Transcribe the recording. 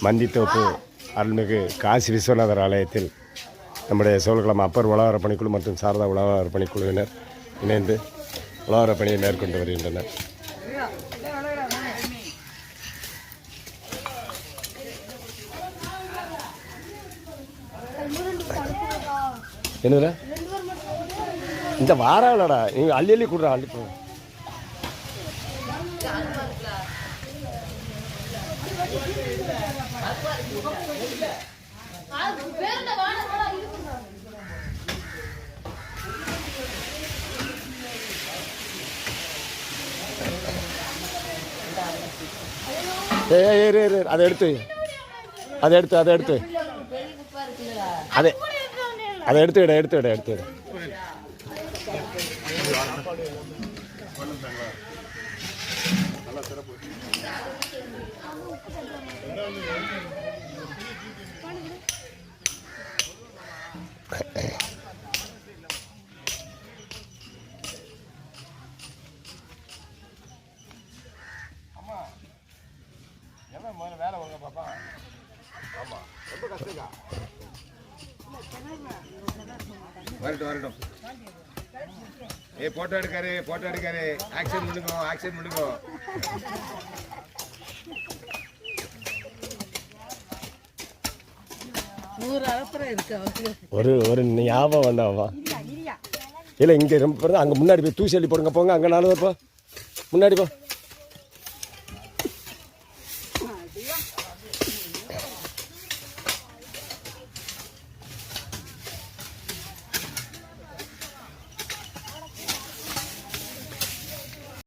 மந்தித்தோப்பு அருள்மிகு காசி விஸ்வநாதர் ஆலயத்தில் நம்முடைய சோழகுளம் அப்பர் உழவார பணிக்குழு மற்றும் சாரதா உழவார பணிக்குழுவினர் இணைந்து உழவார பணியை மேற்கொண்டு வருகின்றனர். என்னதுல இந்த வாராலடா நீங்கள் அள்ளி அள்ளி கொடுறா அள்ளி கொடுங்க. அதை எடுத்து அதை எடுத்து அதை எடுத்து அதை அதை எடுத்து விட எடுத்து விட எடுத்து விட. வேலை வாங்க பாப்பா. ஆமா ரொம்ப கஷ்டங்க. வரட்டும் வரட்டும். போட்டோ எடுக்காரு ஆக்ஷன் பண்ணுங்க. ஒரு ஞாபகம் வந்தாவா இல்லை இங்கே ரொம்ப அங்கே முன்னாடி போய் தூசி அள்ளி போடுங்க. போங்க அங்கே 4 பேர் போ முன்னாடி போ.